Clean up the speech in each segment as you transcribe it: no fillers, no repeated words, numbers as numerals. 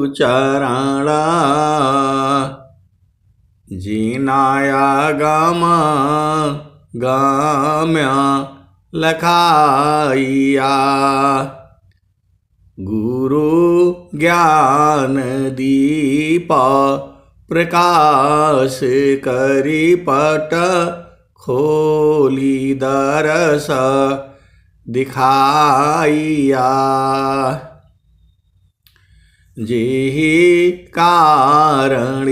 चरणा जिनाया गामा गाम्या लखाइया गुरु ज्ञान दीपा प्रकाश करी पट खोली दरस दिखाइया जेहि कारणेसी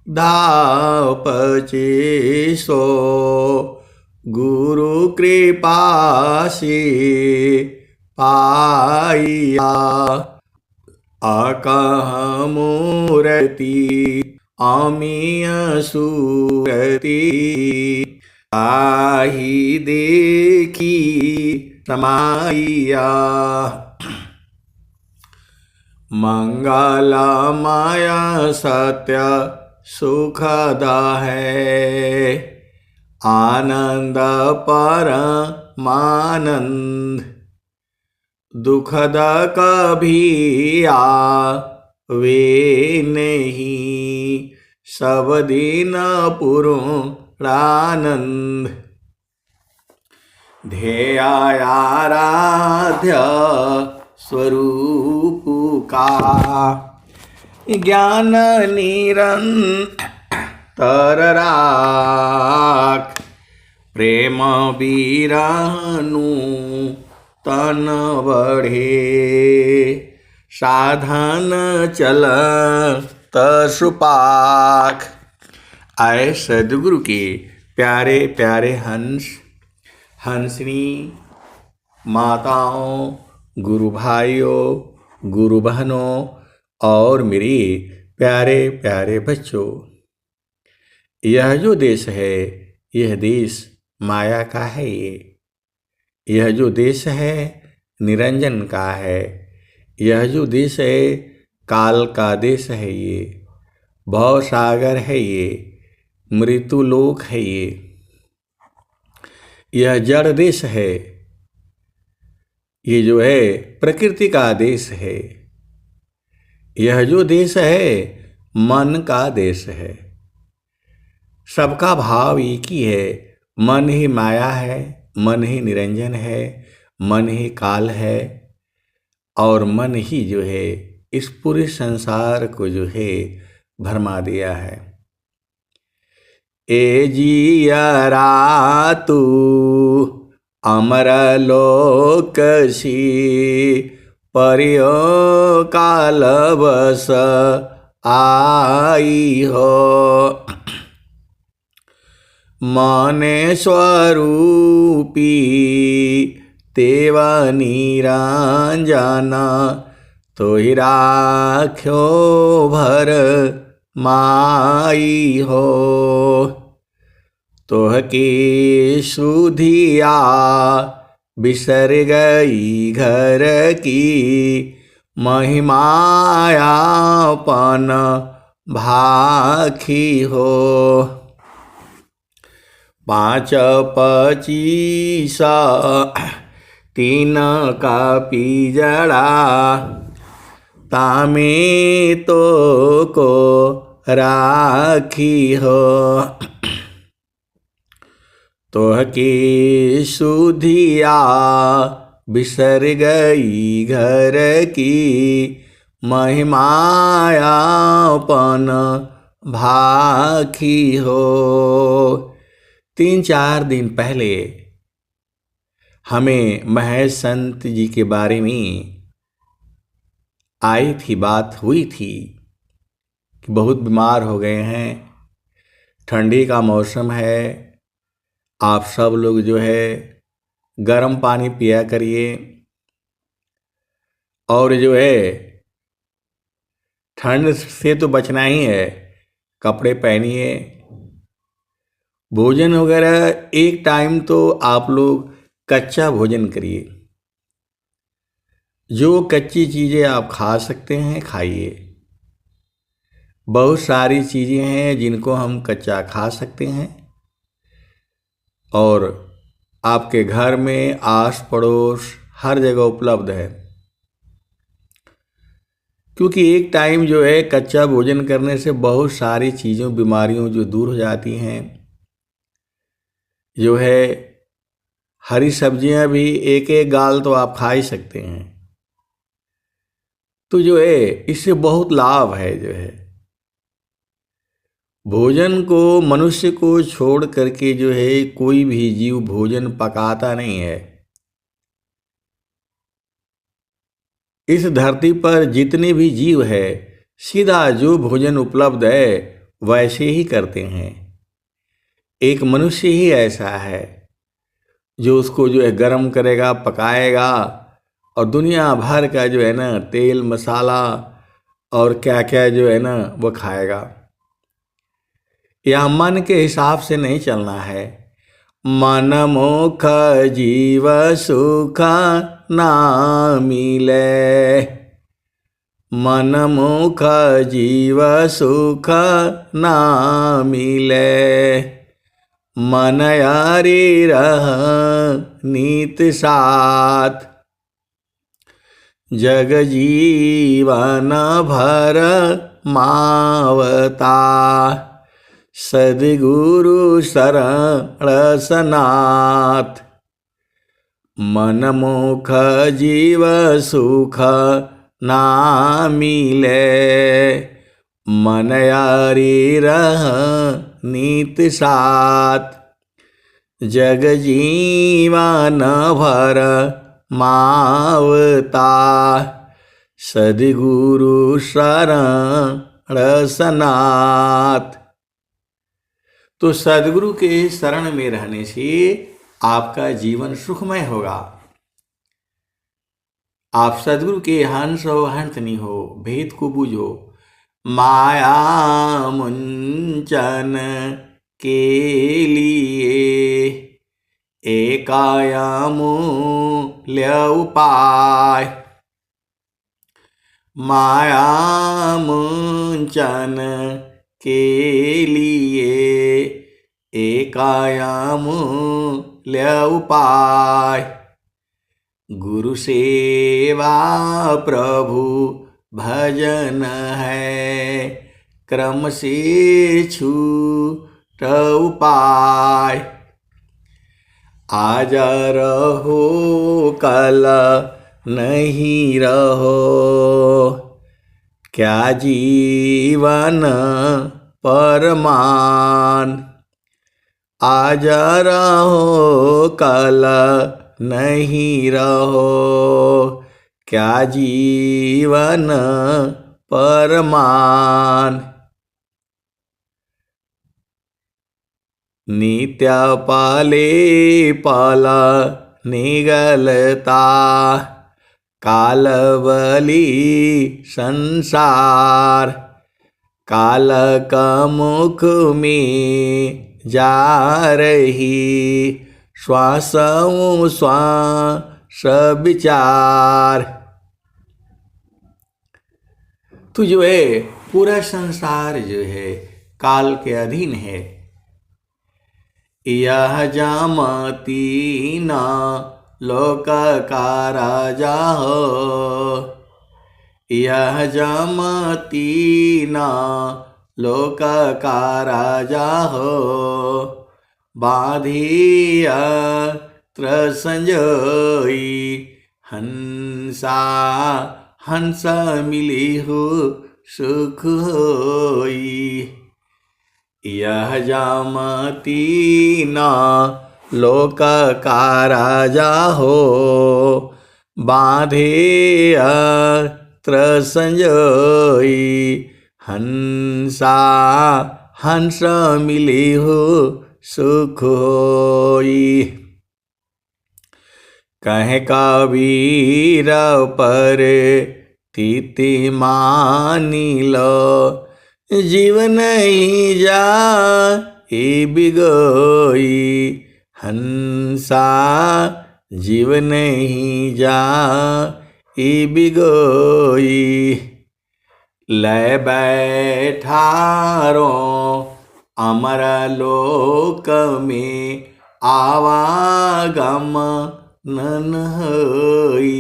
धापचे सो गुरु कृपा से पाइया अकह मूर्ति अमीय सूरति आही देखी समाइया मंगलमय सत्य सुखद है आनंद परमानंद दुखद कभी आवे नहीं सब दिन पूर्णानंद ध्येयाराध्य स्वरूप का ज्ञान निरंतर राख प्रेम बीरानु तन बढ़े साधन चल तसुपाख। आए सद्गुरु के प्यारे प्यारे हंस हंसनी माताओं गुरु भाइयों गुरु बहनों और मेरे प्यारे प्यारे बच्चों, यह जो देश है यह देश माया का है। यह जो देश है निरंजन का है। यह जो देश है काल का देश है। ये भव सागर है। ये मृत्यु लोक है। यह जड़ देश है। ये जो है प्रकृति का देश है। यह जो देश है मन का देश है। सबका भाव एक ही है। मन ही माया है, मन ही निरंजन है, मन ही काल है और मन ही जो है इस पूरे संसार को जो है भरमा दिया है। ए जियरा तू अमर लोकसी परियो काल बस आई हो मने स्वरूपी तेवा निरंजना तो ही राख्यो भर माई हो तोह की सुधिया बिसर गई घर की महिमायापन भाखी हो 5-25 3 का पिजड़ा तामे तो को राखी हो तोह की सुधिया बिसर गई घर की महिमायापन भाखी हो। 3-4 दिन पहले हमें महेश संत जी के बारे में आई थी, बात हुई थी कि बहुत बीमार हो गए हैं। ठंडी का मौसम है, आप सब लोग जो है गर्म पानी पिया करिए और जो है ठंड से तो बचना ही है, कपड़े पहनिए। भोजन वगैरह एक टाइम तो आप लोग कच्चा भोजन करिए। जो कच्ची चीज़ें आप खा सकते हैं खाइए। बहुत सारी चीज़ें हैं जिनको हम कच्चा खा सकते हैं और आपके घर में आस पड़ोस हर जगह उपलब्ध है। क्योंकि एक टाइम जो है कच्चा भोजन करने से बहुत सारी चीज़ों बीमारियों जो दूर हो जाती हैं। जो है हरी सब्जियां भी एक एक गाल तो आप खा ही सकते हैं। तो जो है इससे बहुत लाभ है। जो है भोजन को मनुष्य को छोड़ करके जो है कोई भी जीव भोजन पकाता नहीं है। इस धरती पर जितने भी जीव है सीधा जो भोजन उपलब्ध है वैसे ही करते हैं। एक मनुष्य ही ऐसा है जो उसको जो है गर्म करेगा, पकाएगा और दुनिया भर का जो है ना तेल मसाला और क्या क्या जो है ना वो खाएगा। यह मन के हिसाब से नहीं चलना है। मन मुख जीव सुख ना मिले, मन मुख जीव सुख ना मिले, मन यारी रह नीत साथ, जग जीवन भर मावता, सद्गुरु शरण सनाथ, मन मुख जीव सुख ना मिले, मन यारी रह नीत साथ, जग जीवन भर मावता, सद्गुरु शरण सनाथ। तो सद्गुरु के शरण में रहने से आपका जीवन सुखमय होगा। आप सद्गुरु के हंस हो हंस नहीं हो, भेद को बूझो। माया मुंचन के लिए एकायामूल्य उपाय, माया मुंचन के लिए एकायामूल्य उपाय, गुरु सेवा प्रभु भजन है, क्रम से छूट उपाय, आज रहो कल नहीं रहो, क्या जीवन परमान, आज रहो कल नहीं रहो, क्या जीवन परमान, नित्य पाले पाला निगलता, कालबली संसार, काल का मुख में जा रही, श्वासों श्वास विचार। तो जो है पूरा संसार जो है काल के अधीन है। यह जामती ना लोक का राजा हो, यह जामती ना लोक का राजा हो, बाधिया त्रसंजोई, हंसा हंस मिली हो सुख होई, यह जामती ना लोक का राजा हो, बांधे त्रसंजोई, हंसा हंस मिली हो सुख होई, कहे कबीर पर तीति मानी लो, जीव नहीं जा बिगोई, हंसा जीव नहीं जा बिगोई, ले बैठारो अमर लोक में आवागम नन होई,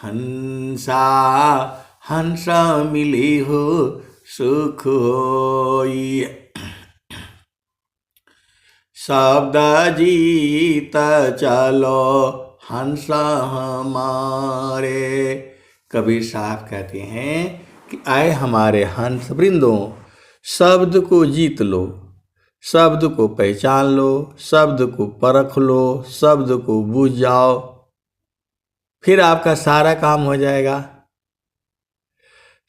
हंसा हंसा मिली हो सुख होई। शब्द जीत चलो हंसा हमारे। कबीर साहब कहते हैं कि आए हमारे हंस वृंदों, शब्द को जीत लो, शब्द को पहचान लो, शब्द को परख लो, शब्द को बूझ जाओ, फिर आपका सारा काम हो जाएगा।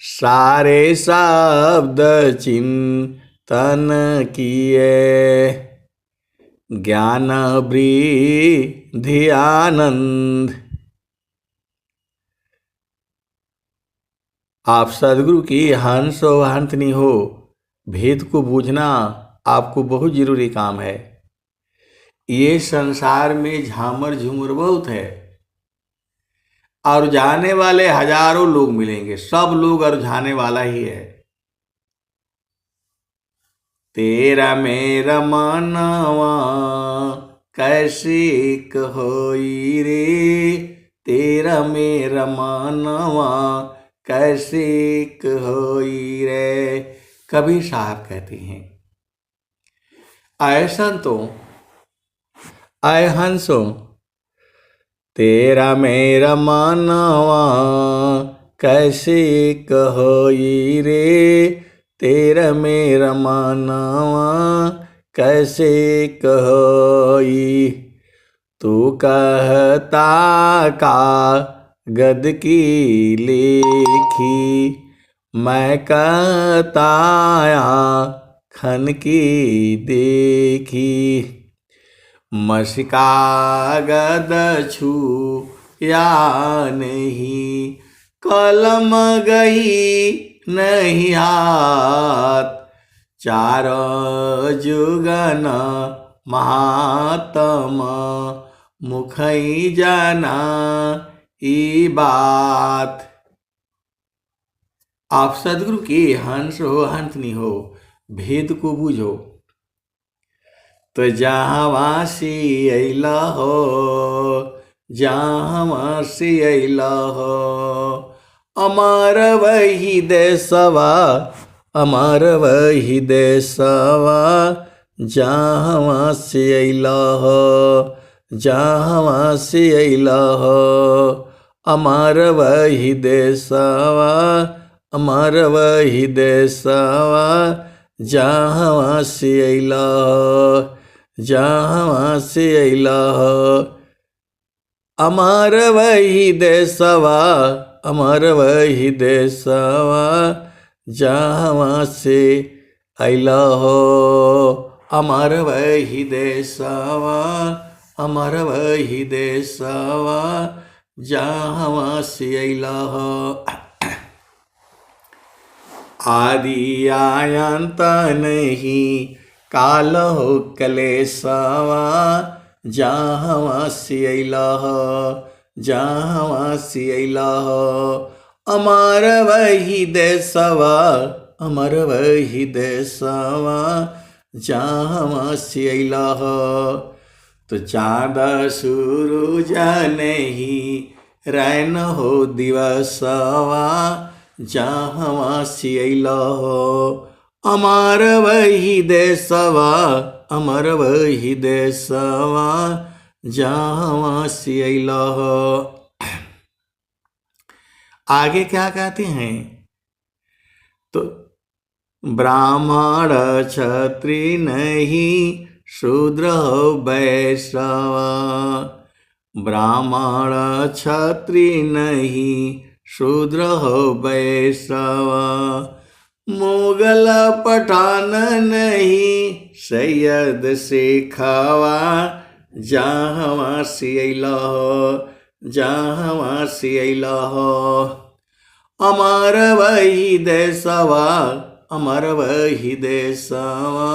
सारे शब्द चिंतन किए, ज्ञान वृद्धि आनंद। आप सदगुरु की हंस हो हंसनी हो, भेद को बूझना आपको बहुत जरूरी काम है। ये संसार में झामर झूमर बहुत है और जाने वाले हजारों लोग मिलेंगे, सब लोग और जाने वाला ही है। तेरा मेरा मनवा कैसे होई रे, तेरा मेरा मनवा कैसे होई रे। कबीर साहब कहते हैं, आए संतो, आए हंसो, तेरा मेरा मनवा कैसे होई रे, तेरा मेरा मनवा कैसे होई। तू कहता का गद की लेखी, मैं कहता खन की देखी। मस्का गद छू या नहीं, कलम गई नहीं हाथ। चार जुगन महात्मा मुखई जाना ई बात। आप सदगुरु की हंस हो हंसनी हो, भेद को बूझो। तो जहाँ वासी अला हो, जहाँ वासी अला हो, अमर वही देशवा, अमर वही देशवा। जहाँ वासी अला हो, जहाँ वासी अला हो, अमर वही देशवा, अमर वही देशवा। जहाँ वासी अला हो, जहाँ वासी अला हो, अमर वही देशवा, अमर वही देशवा। जहाँ वासी अला हो, अमर वही देशवा, अमर वही देशवा। जहाँ वासी अला हो। आदि आयंत नहीं, काल हो कलेशवा। जहाँ वासी अला हो, जहाँ वासी अला हो, अमर वही देशवा, अमर वही देशवा। जहाँ वासी अला हो। तो चाँद सूरज नहीं रैन हो दिवसवा। जहाँ वासी अला हो, अमर वही देशवा, अमर वही देशवा। जहाँ वासी अला हो। आगे क्या कहते हैं? तो ब्राह्मण क्षत्रिय नहीं, शूद्र हो वैश्रवा। ब्राह्मण क्षत्रिय नहीं, शूद्र हो वैश्रवा। मुगल पठान नहीं, सैयद शेखावा। जहाँ वासी अला हो, जहाँ वासी अला हो, अमर वही देशवा, अमर वही देशवा।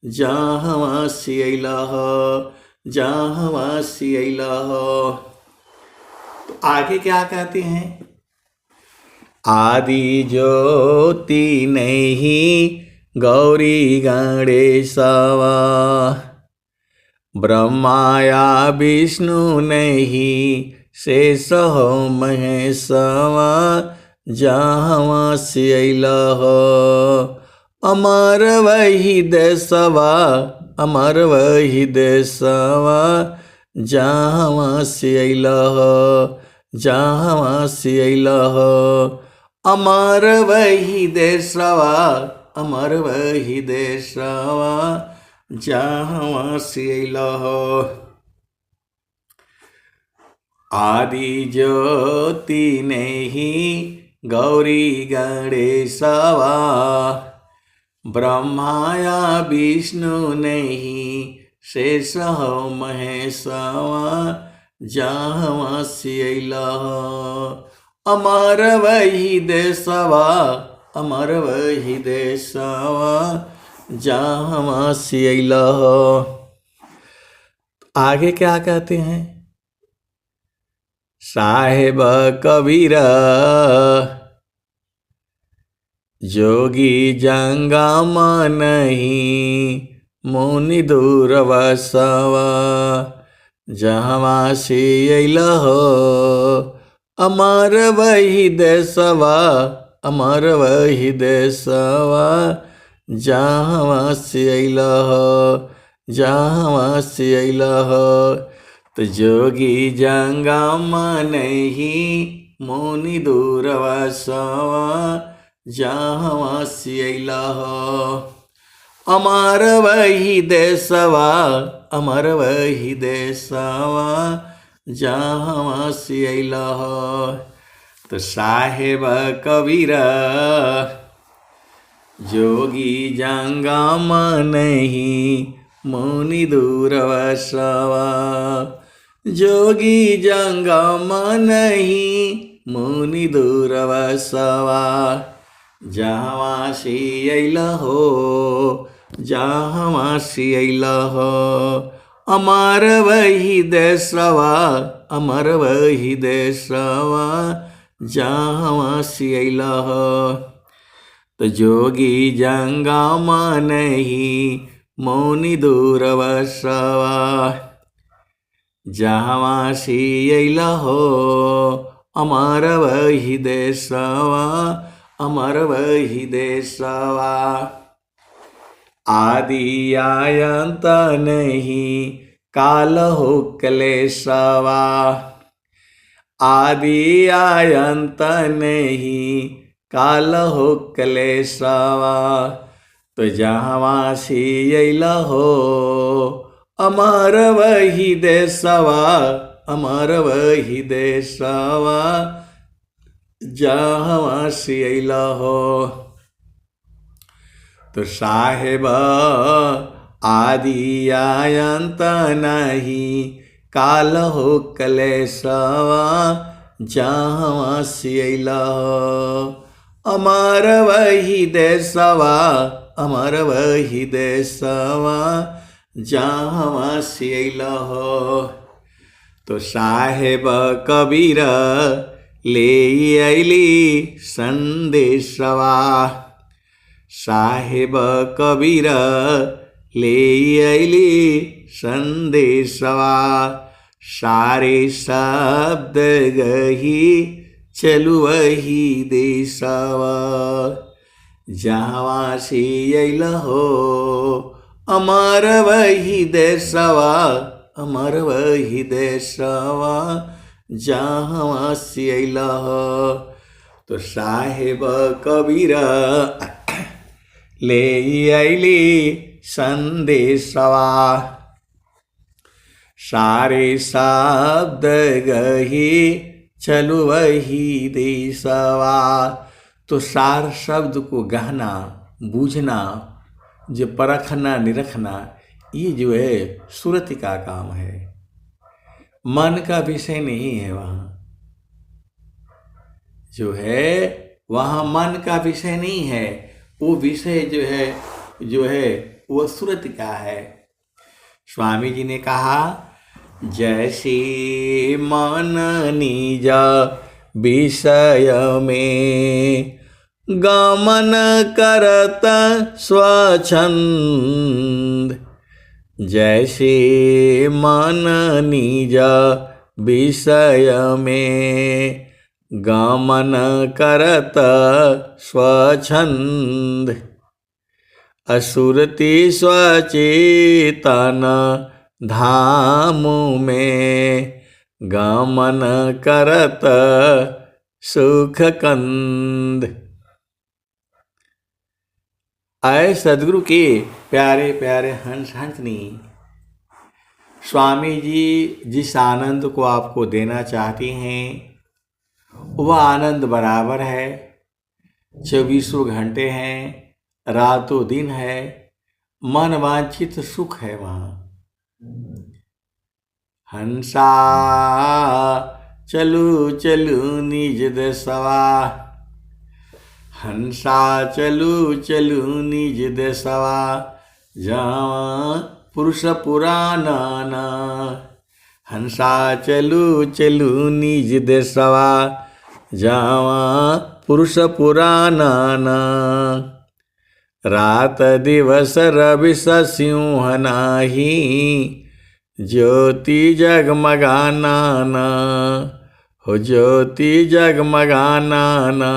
जहाँ वासी अला हो, जहाँ वासी अला हो। तो आगे क्या कहते हैं? आदि ज्योति नहीं, गौरी गणेशवा। ब्रह्माया विष्णु नहीं, शेष हो महेशवा। जहाँ से अइलह। अमर वही देशवा, अमर वही देशवा, जहाँ से अइलह, जहाँ से अइलह। अमर वही देशवा, अमर वही देशवा, जहाँ से अइलह। आदि ज्योति नहीं गौरी गणेशवा, ब्रह्माया विष्णु नहीं शेष हो महेशवा, जहाँ से अइलह। अमर वही देशवा, अमर वही देशवा, जहाँ से अइलह। आगे क्या कहते हैं? साहेब कबीर जोगी जंगम नहीं, मुनि दूर बसवा, जहाँ से अइलह। अमर वही देशवा, अमर वही देशवा, जहाँ से अइलह, जहाँ से अइलह। तो जोगी जंगम नहीं, मुनि दूर बसवा, जहाँ से अइलह। अमर वही देशवा, अमर वही देशवा, जहाँ से अइलह। तो साहेब कबीर जोगी जंगम नहीं, मुनि दूर बसवा, जोगी जंगम नहीं, मुनि दूर बसवा, जहाँ से अइलह, जहाँ से अइलह। अमर वही देशवा, अमर वही देशवा, जहाँ से अइलह। तो जोगी जंगम नहीं, मुनि दूर बसवा, जहाँ से अइलह। अमर वही देशवा, अमर वही देशवा। आदि आयंत नहीं, काल हो क्लेशवा, आदि आयंत नहीं, काल हो क्लेशवा। तो जहाँ से अइलह, अमर वही देशवा, अमर वही देशवा, जहाँ से अइलह। तो साहेब आदि आयंत नहीं, काल हो क्लेशवा, जहाँ से अइलह। अमर वही देशवा, अमर वही देशवा, जहाँ से अइलह। तो साहेब कबीर ले अइली संदेशवा, साहेब कबीर ले अइली संदेशवा। सारे शब्द गही चलु वही देशवा, जहाँ से अइलह। अमर वही देशवा, अमर वही देशवा, जहाँ से अइलह। तो साहेब कबीर ले अइली संदेशवा। सारे शब्द गही चलु वही देशवा। तो सार शब्द को गहना बूझना, जो परखना निरखना, ये जो है सुरति का काम है, मन का विषय नहीं है। वहाँ जो है, वहाँ मन का विषय नहीं है। वो विषय जो है वो सुरति का है। स्वामी जी ने कहा, जैसे मन निज विषय में गमन करत स्वच्छंद, जैसे मन निज विषय में गमन करत स्वच्छंद, असुरति स्वचेतन धाम में, गमन करत सुख कंद। आए सदगुरु के प्यारे प्यारे हंस हंसनी, स्वामी जी जिस आनंद को आपको देना चाहते हैं वह आनंद बराबर है। 24 घंटे हैं, रातों दिन है, मन वांछित सुख है वहाँ। हंसा चलू चलू निज दसवा, हंसा चलू चलू निज दसवा, जावा पुरुष पुराना ना। हंसा चलू चलू निज दसवा, जावा पुरुष पुराना ना। रात दिवस रवि सिंह नाही, ज्योति जगमगाना ना, हो ज्योति जगमगाना ना।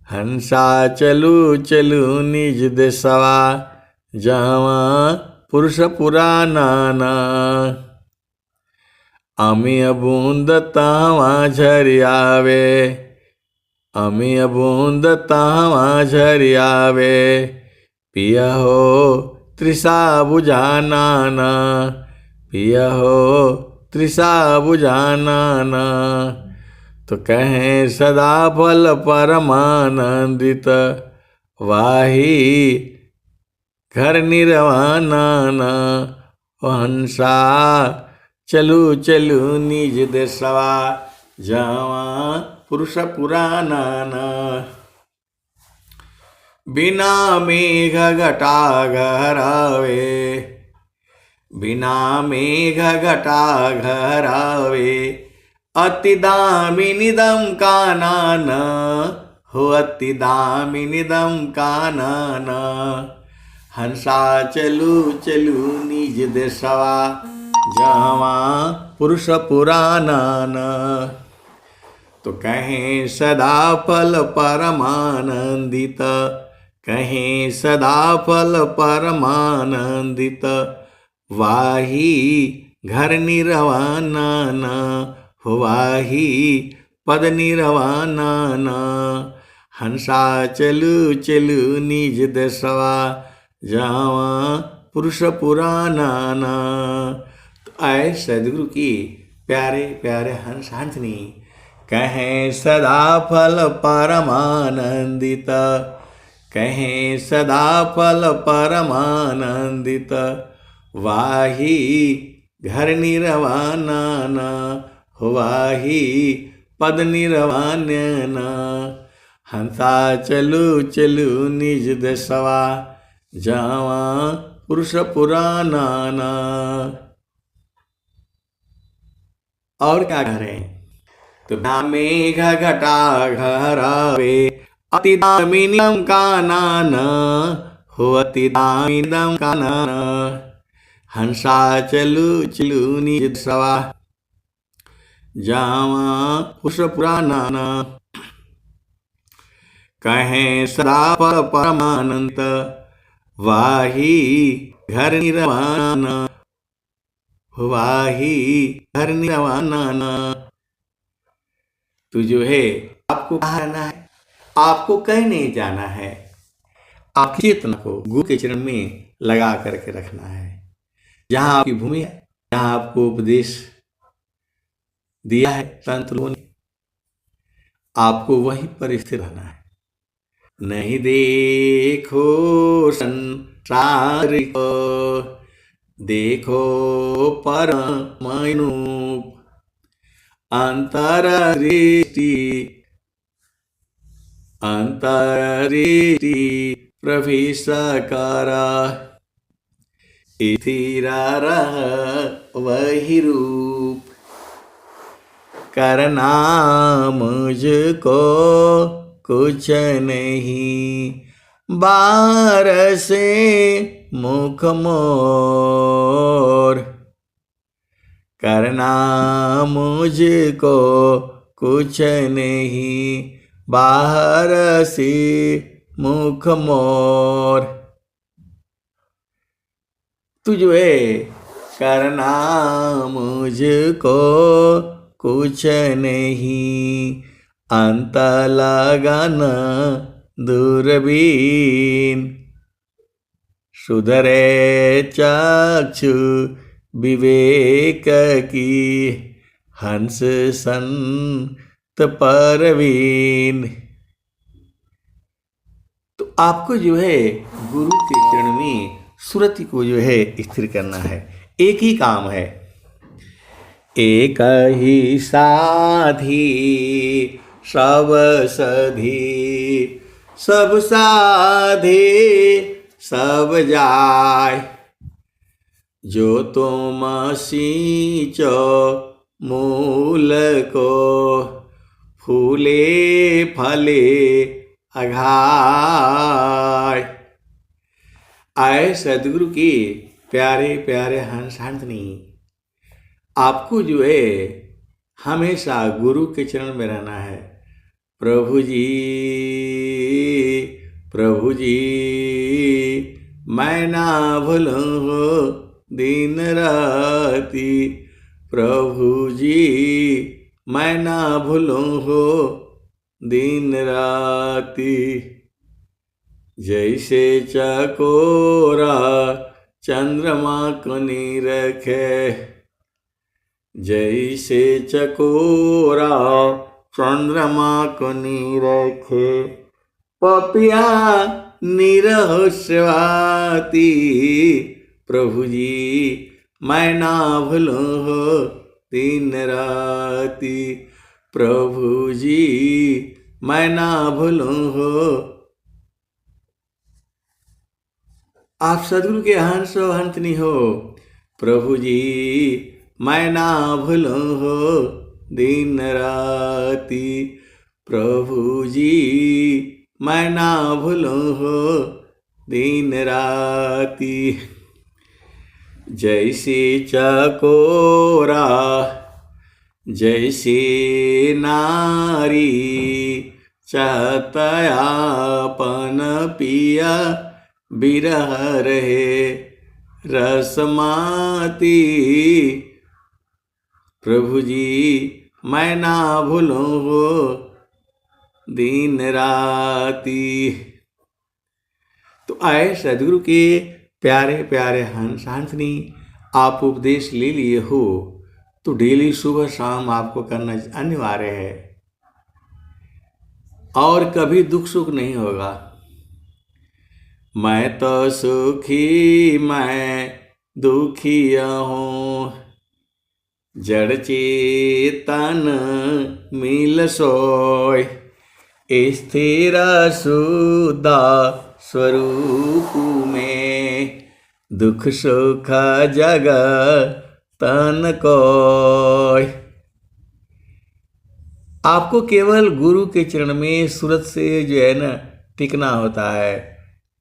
हंसा चलू चलू निज दसवा, जावा पुरुष पुराना ना। अमिय बूंद तावा झरियावे, अमिय बूंद तावा झरियावे, पिया हो तृषा बुझाना ना, पिया हो तृषा बुझाना ना। तो कहें सदा फल परमानंदित, वाही घर निर्वाणा ना। हंसा चलू चलू निज दसवा, जावा पुरुष पुराना ना। बिना मेघ घटा घरावे, बिना मेघ घटा घरावे, अति दामिनीदम कानन, हो अति दामिनीदम कानन। हंसा चलू चलू निज दसवा, जावा पुरुष पुराना ना। तो कहें सदा फल परमानंदित, कहें सदा फल परमानंदित, वाही घर निर्वाणा ना, हो वाही पद निर्वाणा ना। हंसा चलू चलू निज दसवा, जावा पुरुष पुराना ना। तो आए सदगुरु की प्यारे प्यारे हंस हंसनी, कहें सदा फल परमानंदित, कहें सदा फल परमानंदित, वाही घर निर्वाणा ना, हो वाही पद निर्वाण्य ना। हंसा चलू चलू निज दसवा, जावा पुरुष पुराना ना। और क्या करें? तो मेघ घटा घरावे, अति दामिनीदम कानन, हो अति दामिनीदम कानन। हंसा चलू चलू निज दसवा, जावा पुरुष पुराना ना। कहें सदा फल परमानंद, वाही घर निर्वाणा, वाही घर निर्वाणा ना। तो जो है आपको कहाँ रहना है, आपको कहीं नहीं जाना है। आपकी चेतना को गुरु के चरण में लगा करके रखना है। जहाँ आपकी भूमि है, जहाँ आपको उपदेश दिया है संत लोगों ने, आपको वहीं पर स्थिर रहना है। नहीं देखो संसार को, देखो परमाणु, अंतरदृष्टि अंतरदृष्टि प्रविष्कार, स्थिर रह वही रूप, करना मुझको कुछ नहीं, बार से मुख मोर, करना मुझको कुछ नहीं, बाहर से मुख मोर। तू जो है करना मुझको कुछ नहीं, अंत लगाना दूरबीन। सुधरे चक्षु विवेक की, हंस संत परवीन। तो आपको जो है गुरु के चरण में सुरति को जो है स्थिर करना है। एक ही काम है, एक ही साधी सब सधी, सब साधे सब जाय। जो तुम सींचो मूल को, फूले फले अघाय। आए सदगुरु की प्यारे प्यारे हंस हंसनी, आपको जो है हमेशा गुरु के चरण में रहना है। प्रभु जी प्रभु जी, मैं ना भूलूं दिन राती। प्रभु जी मैं ना भूलूं दिन राती। जैसे चकोरा चंद्रमा को निरखे, जैसे चकोरा चंद्रमा को निरखे। पपिया निरहो स्वाति। प्रभु जी मैं ना भूलूं दिन राती। प्रभु जी मैं ना भूलूं। आप सदगुरु के हंस हंसनी हो। प्रभु जी मैं ना भूलूं दिन राती। प्रभु जी मैं ना भूलूं दिन राती। जैसे चकोरा जैसे नारी, चाहतयापन पिया बिरह रहे रसमाती। प्रभु जी मैं ना भूलूं दिन राती। तो आए सदगुरु के प्यारे प्यारे हंस हंसनी, आप उपदेश ले लिए हो तो डेली सुबह शाम आपको करना अनिवार्य है। और कभी दुख सुख नहीं होगा। मैं तो सुखी मैं दुखिया हूँ, जड़ चेतन मिल सोय। स्थिर सुधा स्वरूप में, दुख सुख जग तन कोय। आपको केवल गुरु के चरण में सूरत से जो है ना टिकना होता है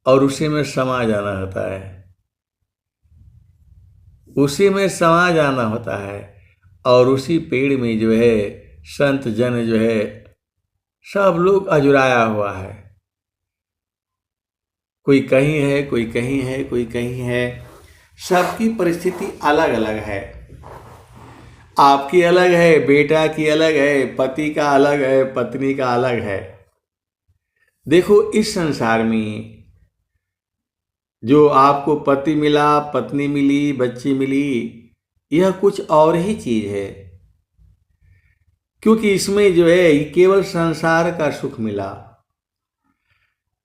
और उसी में समा जाना होता है, उसी में समा जाना होता है। और उसी पेड़ में जो है संत जन जो है सब लोग अजुराया हुआ है। कोई कहीं है, कोई कहीं है, कोई कहीं है। सबकी परिस्थिति अलग अलग है। आपकी अलग है, बेटा की अलग है, पति का अलग है, पत्नी का अलग है। देखो इस संसार में जो आपको पति मिला, पत्नी मिली, बच्ची मिली, यह कुछ और ही चीज है। क्योंकि इसमें जो है केवल संसार का सुख मिला।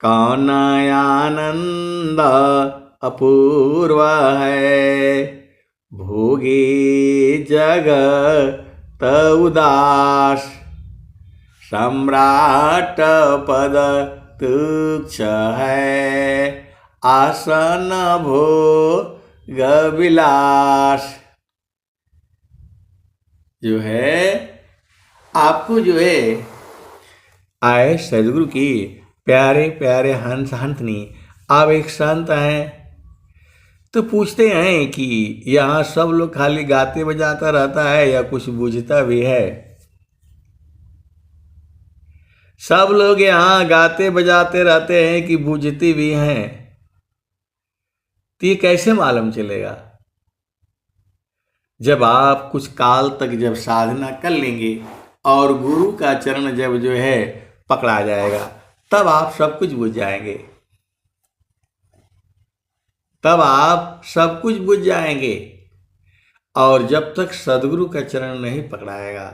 कौन आनंद अपूर्व है, भोगे जगत उदास। सम्राट पद तुच्छ है, आसन भोग विलास। जो है आपको जो है आए सदगुरु की प्यारे प्यारे हंस हंसनी, आप एक संत हैं तो पूछते हैं कि यहाँ सब लोग खाली गाते बजाता रहता है या कुछ बूझता भी है। सब लोग यहाँ गाते बजाते रहते हैं कि बूझती भी हैं, तो ये कैसे मालूम चलेगा? जब आप कुछ काल तक जब साधना कर लेंगे और गुरु का चरण जब जो है पकड़ा जाएगा, तब आप सब कुछ बुझ जाएंगे। तब आप सब कुछ बुझ जाएंगे। और जब तक सदगुरु का चरण नहीं पकड़ाएगा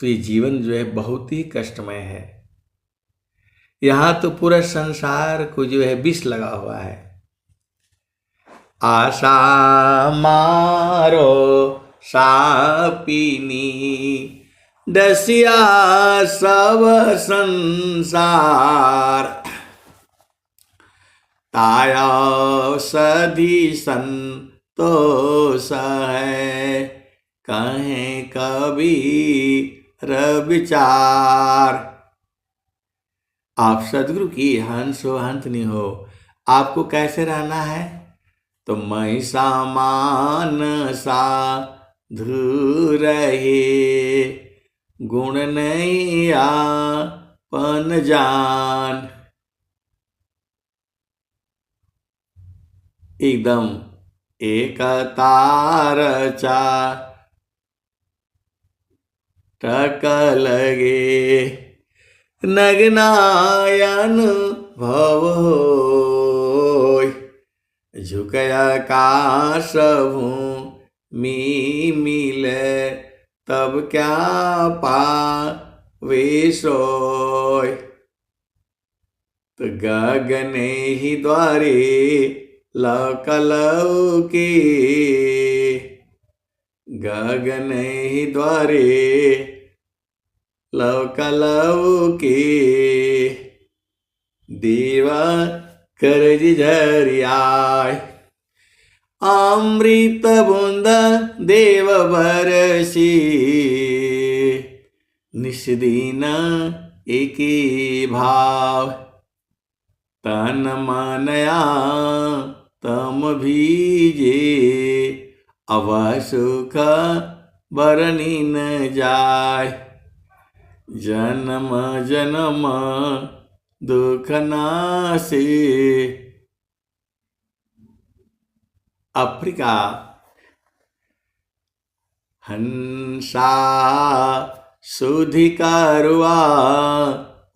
तो ये जीवन जो है बहुत ही कष्टमय है। यहाँ तो पूरा संसार को जो है विष लगा हुआ है। आशा मारो सापिनी डसिया सब संसार, ताया सधी संतोष है कहें कबीर विचार। आप सदगुरु की हंस हो हंसनी हो, आपको कैसे रहना है? तो मैं सामान साधु रहे, गुण नहीं आपन जान। एकदम एक तार चा टक लगे, नगनायन भव होय, झुकया काश भूमि मिले, तब क्या पावे सोय। तो गगने ही द्वारे लौकी, गगन ही द्वारे लौकी, देवा करज झरियाय। अमृत बूंद देव बरसी, निस्दीन एकी भाव, तन मनया तम भीजे, अब सुख बरनी न जाय, जन्म जन्म दुख नासे। अफ्रीका हंसा सुधिकारुआ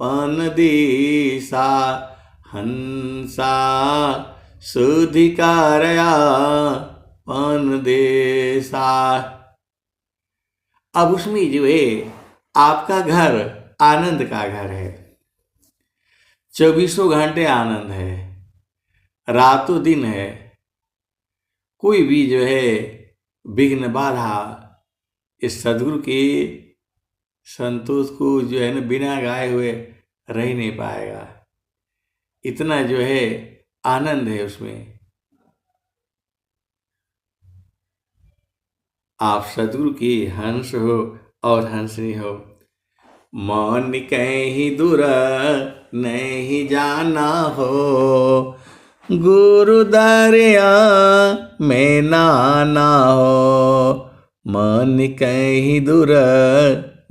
पन दिशा, हंसा सुधिकारया पन देशा। अब उसमें जो है आपका घर आनंद का घर है, 24 घंटे आनंद है, रातों दिन है। कोई भी जो है विघ्न बाधा इस सदगुरु के संतोष को जो है ना बिना गाए हुए रह नहीं पाएगा। इतना जो है आनंद है उसमें। आप सदगुरु की हंस हो और हंसनी हो। मन कहीं दूर नहीं जाना हो, गुरु दरिया में नाना हो। मन कहीं दूर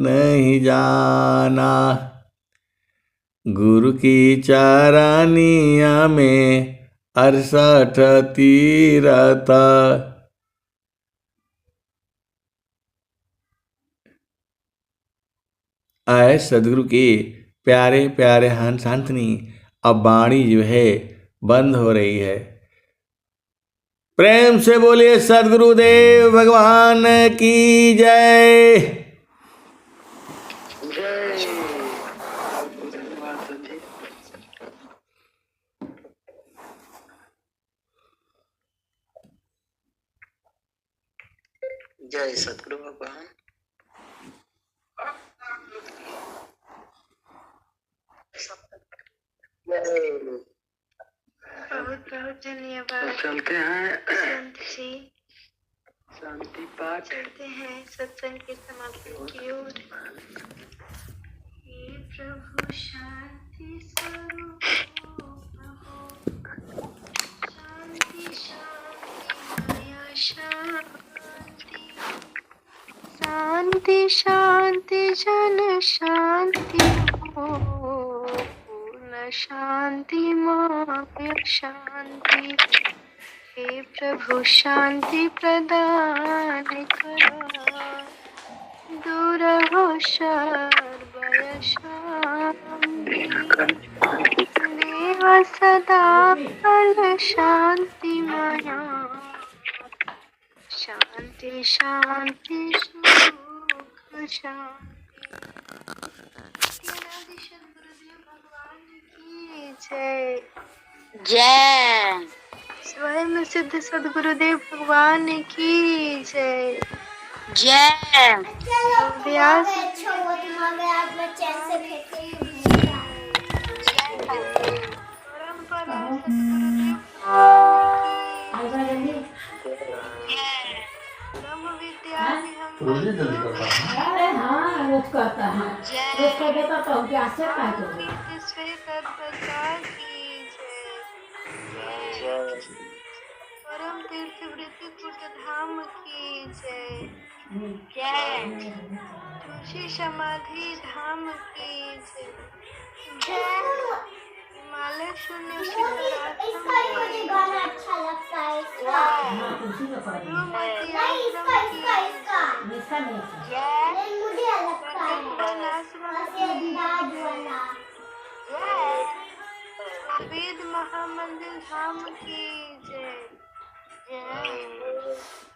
नहीं जाना, गुरु की चरनिया में 68 तीरथ। आए सदगुरु के प्यारे प्यारे हंस हंसनी। अब वाणी जो है बंद हो रही है। प्रेम से बोलिए सदगुरुदेव भगवान की जय। जय सदगुरु भगवान। बहुत बहुत धन्यवाद। चलते हैं संत जी, शांति पाठ चलते हैं सत्संग की समाप्ति की ओर। हे प्रभु शांति स्वरूप हो, शांति शांति माया शांति, शांति शांति जन शांति। शांति माया शांति हे प्रभु शांति प्रदान करो दूर हो सर्वय शांति देव सदा फल शांति माया शांति शांति सुख शांति अनादि सद्गुरुदेव भगवान की जय जय स्वयं सिद्ध सद्गुरुदेव भगवान की जय जय व्यास परम परम सद्गुरुदेव ब्रह्म विद्या अरे हाँ रोज करता है रोज कर देता तो हम क्या से काय करूँ परम तीर्थ वृत्ति कुट धाम की जय जय तुलसी समाधि धाम की जय हिमालय शून्य शिखराश्रम की गाना अच्छा लगता है हाँ उसी का पढ़ गुरुमति आश्रम की जय इसका नहीं जय मुझे लगता है वृंदावन आश्रम ऐसे अंदाज वाला वेद महामंदिर धाम की जय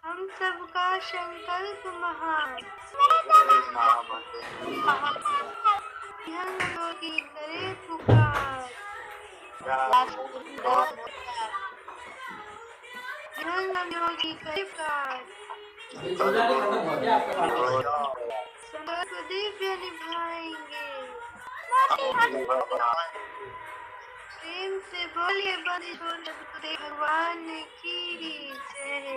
हम सबका संकल्प महान ध्यान योगी करे पुकार ध्यान योगी करे पुकार संकल्प दिव्य निभाएंगे प्रेम से बोलिए बंदी छोड़ भगवान की जय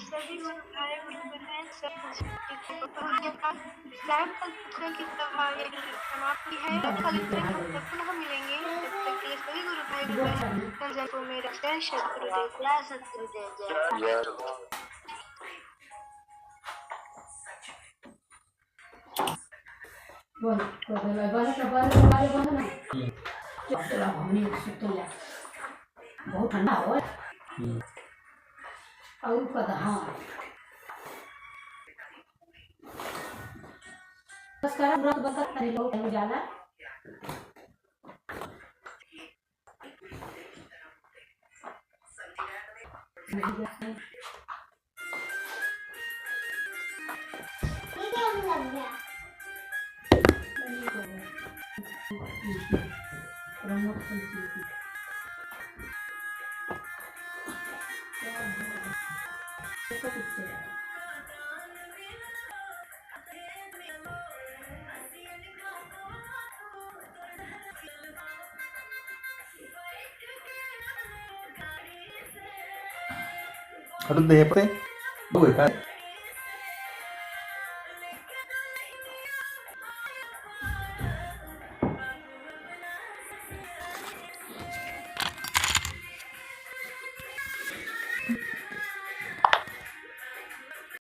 सभी गुरु भाई गुरु बहन सब पुत्र की सभा समाप्ति है कल पुनः मिलेंगे तब तक के लिए सभी गुरु भाई गुरु बहन जय को मेरा जय सतगुरुदेव जय बोल ना चलो हमने सुतो जा बहुत ठंडा हो और पता हाँ बस कर व्रत बता नहीं लोग हो जाला Harus deh, apa? Gue kan.